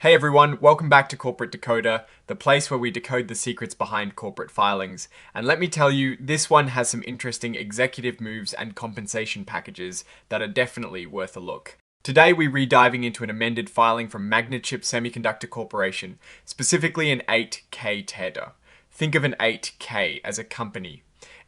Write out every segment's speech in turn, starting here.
Hey everyone, welcome back to Corporate Decoder, the place where we decode the secrets behind corporate filings. And let me tell you, this one has some interesting executive moves and compensation packages that are definitely worth a look. Today we're re-diving into an amended filing from Magnachip Semiconductor Corporation, specifically an 8K tender. Think of an 8K as a company.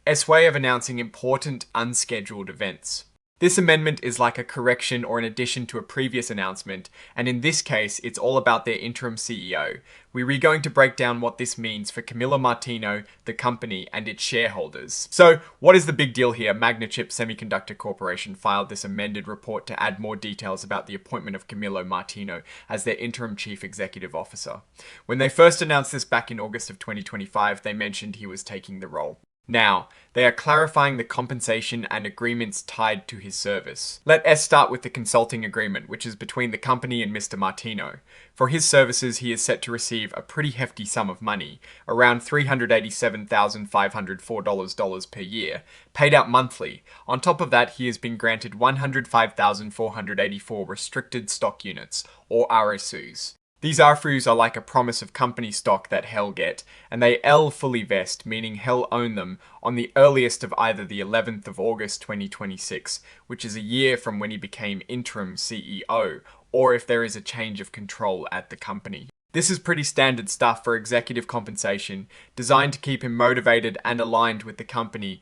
S way of announcing important unscheduled events. This amendment is like a correction or an addition to a previous announcement, and in this case, it's all about their interim CEO. We're going to break down what this means for Camillo Martino, the company, and its shareholders. So, what is the big deal here? Magnachip Semiconductor Corporation filed this amended report to add more details about the appointment of Camillo Martino as their interim chief executive officer. When they first announced this back in August of 2025, they mentioned he was taking the role. Now, they are clarifying the compensation and agreements tied to his service. Let us start with the consulting agreement, which is between the company and Mr. Martino. For his services, he is set to receive a pretty hefty sum of money, around $387,504 per year, paid out monthly. On top of that, he has been granted 105,484 restricted stock units, or RSUs. These RFUs are like a promise of company stock that Hell get, and they L fully vest, meaning Hell own them, on the earliest of either the 11th of August 2026, which is a year from when he became interim CEO, or if there is a change of control at the company. This is pretty standard stuff for executive compensation, designed to keep him motivated and aligned with the company's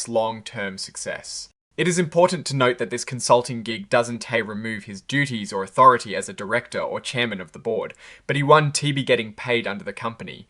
long-term success. It is important to note that this consulting gig doesn't remove his duties or authority as a director or chairman of the board, but he won to be getting paid under the company's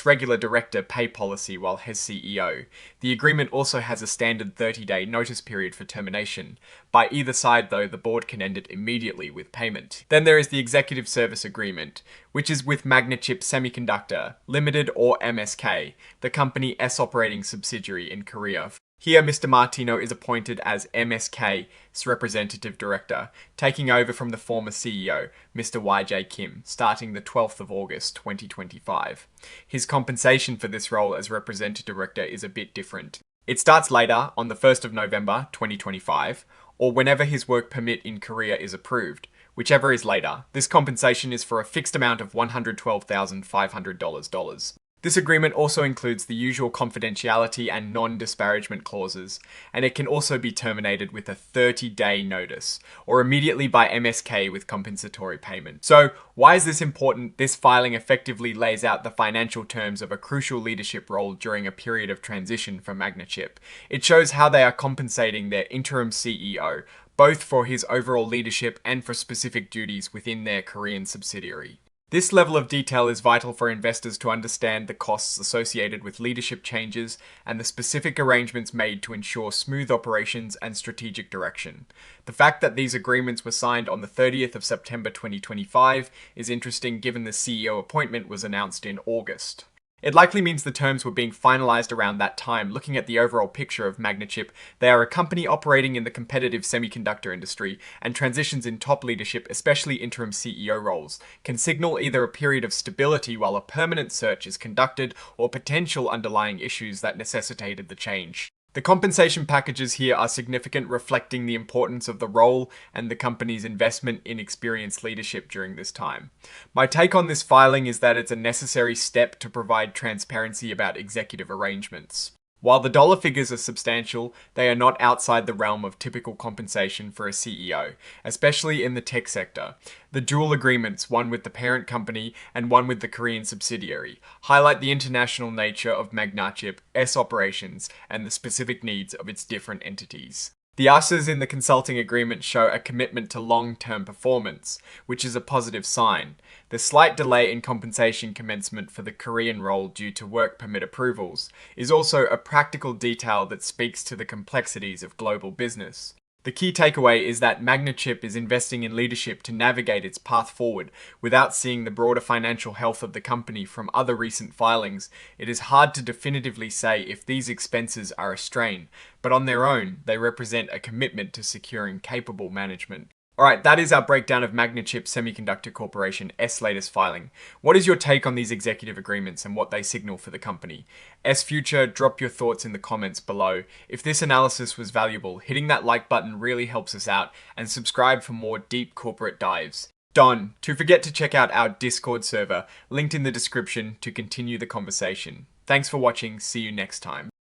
regular director pay policy while as CEO. The agreement also has a standard 30-day notice period for termination. By either side though, the board can end it immediately with payment. Then there is the executive service agreement, which is with Magnachip Semiconductor Limited or MSK, the company's operating subsidiary in Korea. Here, Mr. Martino is appointed as MSK's representative director, taking over from the former CEO, Mr. YJ Kim, starting the 12th of August 2025. His compensation for this role as representative director is a bit different. It starts later, on the 1st of November 2025, or whenever his work permit in Korea is approved. Whichever is later, this compensation is for a fixed amount of $112,500. This agreement also includes the usual confidentiality and non-disparagement clauses, and it can also be terminated with a 30-day notice, or immediately by MSK with compensatory payment. So, why is this important? This filing effectively lays out the financial terms of a crucial leadership role during a period of transition for Magnachip. It shows how they are compensating their interim CEO, both for his overall leadership and for specific duties within their Korean subsidiary. This level of detail is vital for investors to understand the costs associated with leadership changes and the specific arrangements made to ensure smooth operations and strategic direction. The fact that these agreements were signed on the 30th of September 2025 is interesting given the CEO appointment was announced in August. It likely means the terms were being finalized around that time. Looking at the overall picture of Magnachip, they are a company operating in the competitive semiconductor industry, and transitions in top leadership, especially interim CEO roles, can signal either a period of stability while a permanent search is conducted or potential underlying issues that necessitated the change. The compensation packages here are significant, reflecting the importance of the role and the company's investment in experienced leadership during this time. My take on this filing is that it's a necessary step to provide transparency about executive arrangements. While the dollar figures are substantial, they are not outside the realm of typical compensation for a CEO, especially in the tech sector. The dual agreements, one with the parent company and one with the Korean subsidiary, highlight the international nature of Magnachip's operations and the specific needs of its different entities. The asks in the consulting agreement show a commitment to long-term performance, which is a positive sign. The slight delay in compensation commencement for the Korean role due to work permit approvals is also a practical detail that speaks to the complexities of global business. The key takeaway is that Magnachip is investing in leadership to navigate its path forward without seeing the broader financial health of the company from other recent filings. It is hard to definitively say if these expenses are a strain, but on their own, they represent a commitment to securing capable management. Alright, that is our breakdown of Magnachip Semiconductor Corporation's latest filing. What is your take on these executive agreements and what they signal for the company? Future, drop your thoughts in the comments below. If this analysis was valuable, hitting that like button really helps us out, and subscribe for more deep corporate dives. Don't forget to check out our Discord server, linked in the description, to continue the conversation. Thanks for watching, see you next time.